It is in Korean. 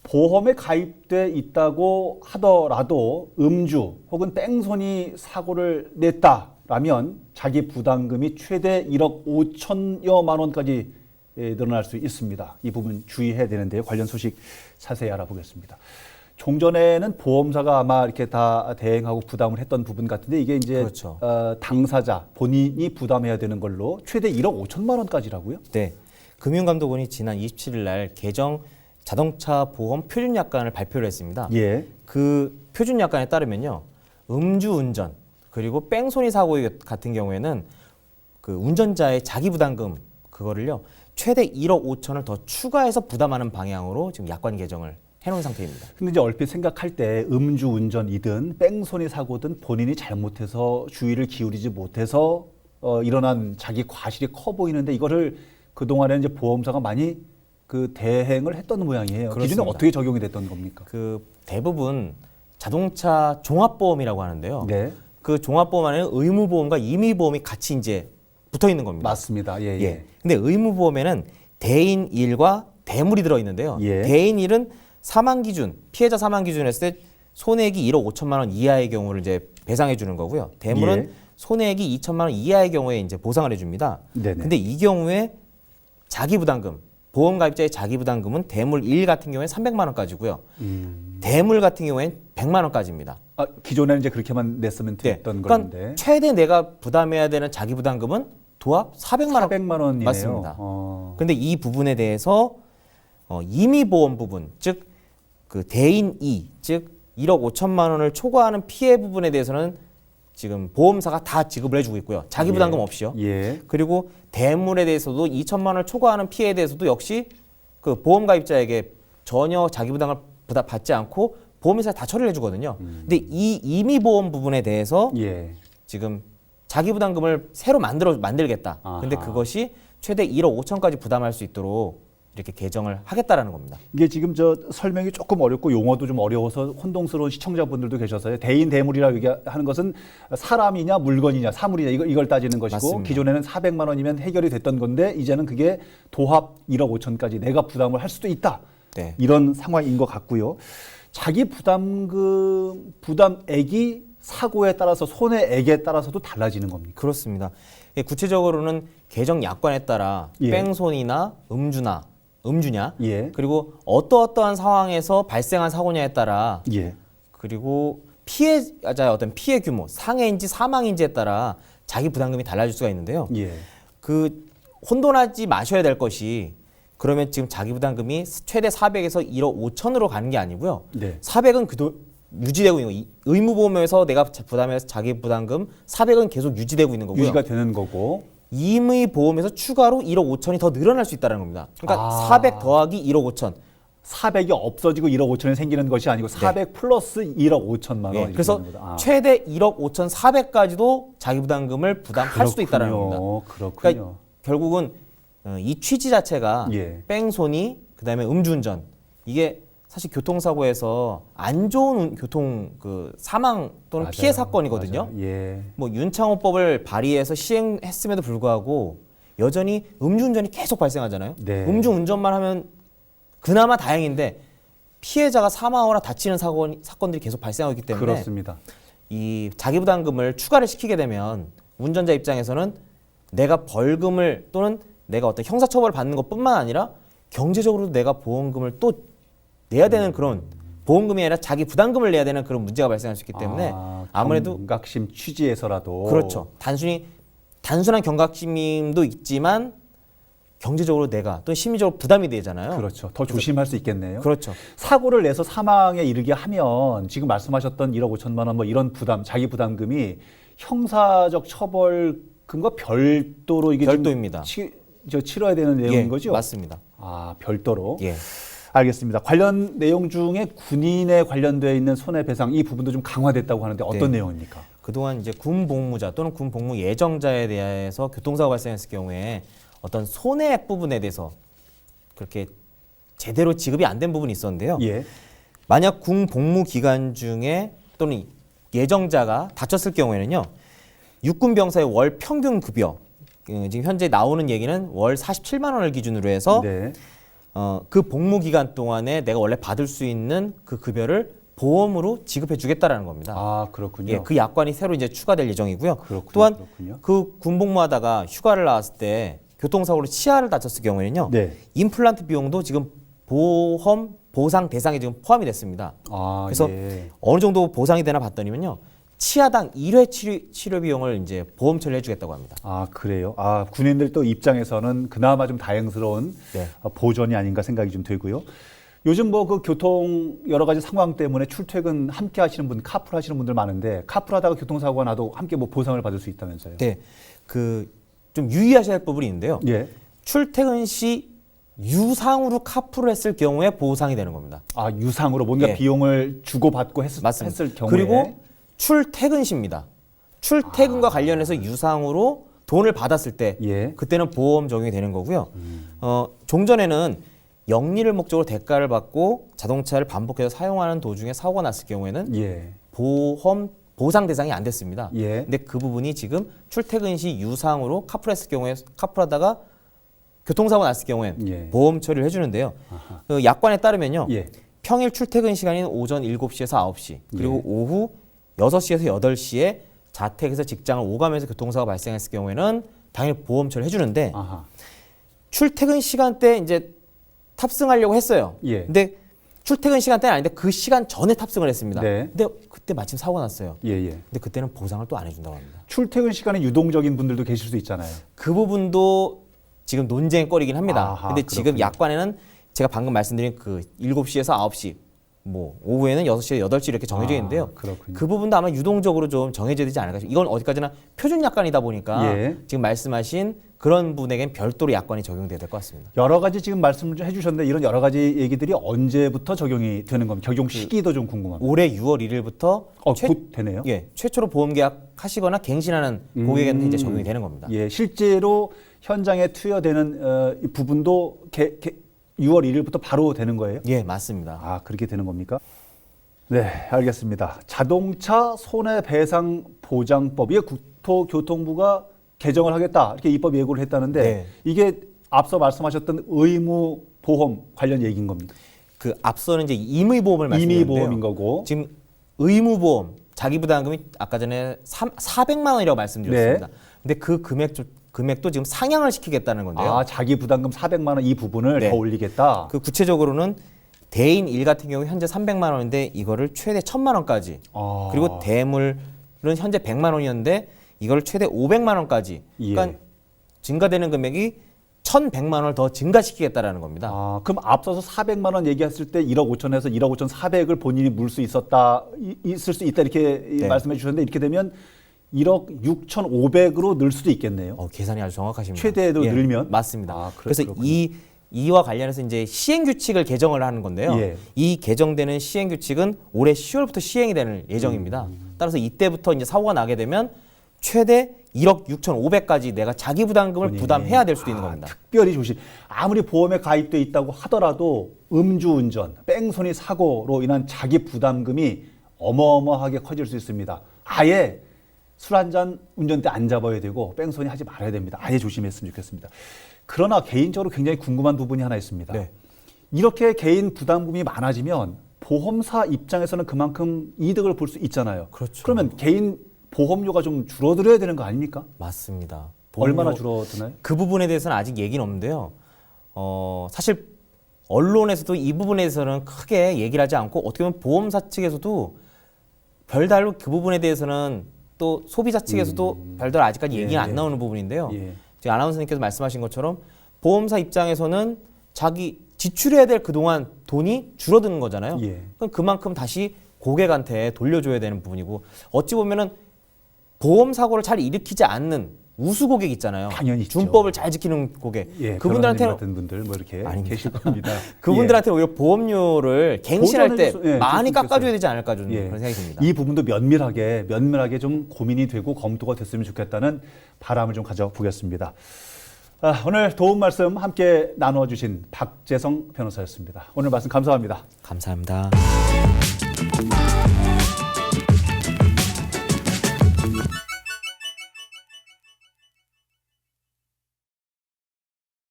보험에 가입돼 있다고 하더라도 음주 혹은 뺑소니 사고를 냈다라면 자기 부담금이 최대 1억 5천여만 원까지 늘어날 수 있습니다. 이 부분 주의해야 되는데요. 관련 소식 자세히 알아보겠습니다. 종전에는 보험사가 아마 이렇게 다 대행하고 부담을 했던 부분 같은데 이게 이제 그렇죠. 당사자 본인이 부담해야 되는 걸로 최대 1억 5천만 원까지라고요? 네. 금융감독원이 지난 27일 날 개정 자동차 보험 표준약관을 발표를 했습니다. 예. 그 표준약관에 따르면요. 음주운전 그리고 뺑소니 사고 같은 경우에는 그 운전자의 자기부담금 그거를요. 최대 1억 5천을 더 추가해서 부담하는 방향으로 지금 약관 개정을 해놓은 상태입니다. 근데 이제 얼핏 생각할 때 음주운전이든 뺑소니 사고든 본인이 잘못해서 주의를 기울이지 못해서 일어난 자기 과실이 커 보이는데 이거를 그동안에는 이제 보험사가 많이 그 대행을 했던 모양이에요. 그렇습니다. 기준은 어떻게 적용이 됐던 겁니까? 그 대부분 자동차 종합보험이라고 하는데요. 네. 그 종합보험 안에는 의무보험과 임의보험이 같이 이제 붙어 있는 겁니다. 맞습니다. 예, 예. 예. 근데 의무보험에는 대인 1과 대물이 들어 있는데요. 예. 대인 1은 사망 기준, 피해자 사망 기준 했을 때 손해액이 1억 5천만 원 이하의 경우를 이제 배상해 주는 거고요. 대물은 예. 손해액이 2천만 원 이하의 경우에 이제 보상을 해 줍니다. 네네. 근데 이 경우에 자기 부담금, 보험 가입자의 자기 부담금은 대물 1 같은 경우에 300만 원까지고요. 대물 같은 경우에는 100만 원까지입니다. 아, 기존에는 이제 그렇게만 냈으면 됐던 그러니까 건데. 최대 내가 부담해야 되는 자기 부담금은 도합 400만 원. 400만 원이네요. 맞습니다. 그런데 이 부분에 대해서 임의보험 부분, 즉 그 대인 2, 즉 1억 5천만 원을 초과하는 피해 부분에 대해서는 지금 보험사가 다 지급을 해주고 있고요. 자기 부담금 없이요. 예. 그리고 대물에 대해서도 2천만 원을 초과하는 피해에 대해서도 역시 그 보험 가입자에게 전혀 자기 부담을 받지 않고 보험회사에 다 처리를 해주거든요. 근데 이 임의보험 부분에 대해서 예. 지금 자기 부담금을 새로 만들겠다. 근데 아하. 그것이 최대 1억 5천까지 부담할 수 있도록 이렇게 개정을 하겠다라는 겁니다. 이게 지금 저 설명이 조금 어렵고 용어도 좀 어려워서 혼동스러운 시청자분들도 계셔서요. 대인 대물이라고 얘기하는 것은 사람이냐 물건이냐 사물이냐 이걸 따지는 것이고 맞습니다. 기존에는 400만 원이면 해결이 됐던 건데 이제는 그게 도합 1억 5천까지 내가 부담을 할 수도 있다. 네. 이런 상황인 것 같고요. 자기 부담액이 사고에 따라서 손해액에 따라서도 달라지는 겁니까? 그렇습니다. 구체적으로는 개정 약관에 따라 예. 뺑소니나 음주냐, 예. 그리고 어떠한 상황에서 발생한 사고냐에 따라 예. 그리고 피해자의 어떤 피해 규모, 상해인지 사망인지에 따라 자기 부담금이 달라질 수가 있는데요. 예. 그 혼돈하지 마셔야 될 것이 그러면 지금 자기 부담금이 최대 400에서 1억 5천으로 가는 게 아니고요. 네. 400은 유지되고 있는 거. 의무보험에서 내가 부담해서 자기 부담금 400은 계속 유지되고 있는 거고요. 유지가 되는 거고. 임의보험에서 추가로 1억 5천이 더 늘어날 수 있다는 겁니다. 그러니까 400 더하기 1억 5천. 400이 없어지고 1억 5천이 생기는 것이 아니고 400 플러스 1억 5천만 원. 예, 이렇게 그래서 되는 거다. 최대 1억 5천 4백까지도 자기 부담금을 부담할 수도 있다는 겁니다. 그렇군요. 그러니까 결국은 이 취지 자체가 예. 뺑소니, 그다음에 음주운전 이게 사실 교통사고에서 안 좋은 교통 그 사망 또는 맞아요. 피해 사건이거든요. 맞아요. 예. 뭐 윤창호법을 발의해서 시행했음에도 불구하고 여전히 음주운전이 계속 발생하잖아요. 네. 음주운전만 하면 그나마 다행인데 피해자가 사망하거나 다치는 사건들이 계속 발생하기 때문에 그렇습니다. 이 자기부담금을 추가를 시키게 되면 운전자 입장에서는 내가 벌금을 또는 내가 어떤 형사처벌을 받는 것뿐만 아니라 경제적으로도 내가 보험금을 또 내야 되는 그런 보험금이 아니라 자기 부담금을 내야 되는 그런 문제가 발생할 수 있기 때문에 아무래도 경각심 취지에서라도 그렇죠. 단순한 경각심도 있지만 경제적으로 내가 또는 심리적으로 부담이 되잖아요. 그렇죠. 더 조심할 수 있겠네요. 그렇죠. 사고를 내서 사망에 이르게 하면 지금 말씀하셨던 1억 5천만 원 뭐 이런 부담, 자기 부담금이 형사적 처벌금과 별도로 이게 별도입니다. 치러야 되는 내용인 예, 거죠? 맞습니다. 아, 별도로. 예. 알겠습니다. 관련 내용 중에 군인에 관련되어 있는 손해배상 이 부분도 좀 강화됐다고 하는데 어떤 네. 내용입니까? 그동안 이제 군 복무자 또는 군 복무 예정자에 대해서 교통사고 발생했을 경우에 어떤 손해액 부분에 대해서 그렇게 제대로 지급이 안 된 부분이 있었는데요. 예. 만약 군 복무 기간 중에 또는 예정자가 다쳤을 경우에는요. 육군 병사의 월 평균 급여 지금 현재 나오는 얘기는 월 47만 원을 기준으로 해서 네. 그 복무 기간 동안에 내가 원래 받을 수 있는 그 급여를 보험으로 지급해 주겠다라는 겁니다. 아, 그렇군요. 예, 그 약관이 새로 이제 추가될 예정이고요. 그렇군요. 또한 그렇군요. 그 군복무하다가 휴가를 나왔을 때 교통사고로 치아를 다쳤을 경우에는요. 네. 임플란트 비용도 지금 보험 보상 대상에 지금 포함이 됐습니다. 아, 그래서 예. 어느 정도 보상이 되나 봤더니면요. 치아당 1회 치료 비용을 이제 보험 처리해 주겠다고 합니다. 아, 그래요. 아, 군인들 또 입장에서는 그나마 좀 다행스러운 네. 보전이 아닌가 생각이 좀 들고요. 요즘 뭐 그 교통 여러 가지 상황 때문에 출퇴근 함께 하시는 분, 카풀 하시는 분들 많은데 카풀하다가 교통사고가 나도 함께 뭐 보상을 받을 수 있다면서요. 네. 그 좀 유의하셔야 할 부분이 있는데요. 예. 출퇴근 시 유상으로 카풀을 했을 경우에 보상이 되는 겁니다. 아, 유상으로 뭔가 예. 비용을 주고받고 맞습니다. 했을 경우에. 그리고 출퇴근 시입니다. 출퇴근과 관련해서 유상으로 돈을 받았을 때 예. 그때는 보험 적용이 되는 거고요. 종전에는 영리를 목적으로 대가를 받고 자동차를 반복해서 사용하는 도중에 사고가 났을 경우에는 예. 보험 보상 대상이 안 됐습니다. 예. 근데 그 부분이 지금 출퇴근 시 유상으로 카풀했을 경우에 카풀하다가 교통사고 났을 경우엔 예. 보험 처리를 해주는데요. 그 약관에 따르면요. 예. 평일 출퇴근 시간인 오전 7시에서 9시 그리고 예. 오후 6시에서 8시에 자택에서 직장을 오가면서 교통사고가 발생했을 경우에는 당연히 보험 처리를 해주는데 아하. 출퇴근 시간대 이제 탑승하려고 했어요. 예. 근데 출퇴근 시간대는 아닌데 그 시간 전에 탑승을 했습니다. 네. 근데 그때 마침 사고가 났어요. 예, 예. 근데 그때는 보상을 또 안 해준다고 합니다. 출퇴근 시간에 유동적인 분들도 계실 수 있잖아요. 그 부분도 지금 논쟁거리긴 합니다. 아하, 근데 지금 그렇군요. 약관에는 제가 방금 말씀드린 그 7시에서 9시, 뭐 오후에는 6시에서 8시 이렇게 정해져 있는데요. 그렇군요. 그 부분도 아마 유동적으로 좀 정해져야 되지 않을까. 이건 어디까지나 표준 약관이다 보니까 예. 지금 말씀하신 그런 분에겐 별도로 약관이 적용돼야 될 것 같습니다. 여러 가지 지금 말씀을 좀 해주셨는데 이런 여러 가지 얘기들이 언제부터 적용이 되는 겁니까? 적용 시기도 좀 궁금합니다. 올해 6월 1일부터 곧 되네요. 예, 최초로 보험 계약하시거나 갱신하는 고객에게는 이제 적용이 되는 겁니다. 예, 실제로 현장에 투여되는 이 부분도 6월 1일부터 바로 되는 거예요? 예, 맞습니다. 아, 그렇게 되는 겁니까? 네, 알겠습니다. 자동차 손해배상보장법, 이게 국토교통부가 개정을 하겠다 이렇게 입법 예고를 했다는데 네. 이게 앞서 말씀하셨던 의무보험 관련 얘기인 겁니다. 그 앞서는 이제 임의보험을 말씀드렸는데요. 임의보험인 거고. 지금 의무보험 자기부담금이 아까 전에 400만 원이라고 말씀드렸습니다. 근데 그 금액도 지금 상향을 시키겠다는 건데요. 아, 자기 부담금 400만 원 이 부분을 네. 더 올리겠다. 그 구체적으로는 대인 1 같은 경우 현재 300만 원인데 이거를 최대 1000만 원까지. 아. 그리고 대물은 현재 100만 원이었는데 이걸 최대 500만 원까지. 예. 그러니까 증가되는 금액이 1,100만 원을 더 증가시키겠다라는 겁니다. 아, 그럼 앞서서 400만 원 얘기했을 때 1억 5천에서 1억 5천 4백을 본인이 물 수 있었다, 있을 수 있다 이렇게 네. 말씀해 주셨는데 이렇게 되면 1억 6,500으로 늘 수도 있겠네요. 계산이 아주 정확하십니다. 최대로 늘면? 맞습니다. 아, 그래서 그렇군요. 이와 관련해서 이제 시행 규칙을 개정을 하는 건데요. 예. 이 개정되는 시행 규칙은 올해 10월부터 시행이 되는 예정입니다. 따라서 이때부터 이제 사고가 나게 되면 최대 1억 6,500까지 내가 자기 부담금을 본인이. 부담해야 될 수도 있는 겁니다. 특별히 조심. 아무리 보험에 가입돼 있다고 하더라도 음주운전, 뺑소니 사고로 인한 자기 부담금이 어마어마하게 커질 수 있습니다. 아예 술 한잔 운전대 안 잡아야 되고 뺑소니 하지 말아야 됩니다. 아예 조심했으면 좋겠습니다. 그러나 개인적으로 굉장히 궁금한 부분이 하나 있습니다. 네. 이렇게 개인 부담금이 많아지면 보험사 입장에서는 그만큼 이득을 볼 수 있잖아요. 그렇죠. 그러면 개인 보험료가 좀 줄어들어야 되는 거 아닙니까? 맞습니다. 얼마나 보험료- 줄어드나요? 그 부분에 대해서는 아직 얘기는 없는데요. 사실 언론에서도 이 부분에 대해서는 크게 얘기를 하지 않고 어떻게 보면 보험사 측에서도 별달로 그 부분에 대해서는 또 소비자 측에서도 별달 아직까지 얘기가 안 나오는 부분인데요. 예. 지금 아나운서님께서 말씀하신 것처럼 보험사 입장에서는 자기 지출해야 될 그동안 돈이 줄어드는 거잖아요. 예. 그럼 그만큼 다시 고객한테 돌려줘야 되는 부분이고 어찌 보면은 보험 사고를 잘 일으키지 않는 우수 고객 있잖아요. 당연히 있죠. 준법을 잘 지키는 고객. 예, 그분들한테는 같은 분들 뭐 이렇게 아닙니다. 계실 겁니다. 그분들한테 오히려 보험료를 갱신할 때 보전해줘서- 예, 많이 줬으면 깎아줘야 좋겠어요. 되지 않을까 좀 예. 그런 생각이 듭니다. 이 부분도 면밀하게 좀 고민이 되고 검토가 됐으면 좋겠다는 바람을 좀 가져보겠습니다. 오늘 도움 말씀 함께 나눠주신 박재성 변호사였습니다. 오늘 말씀 감사합니다. 감사합니다.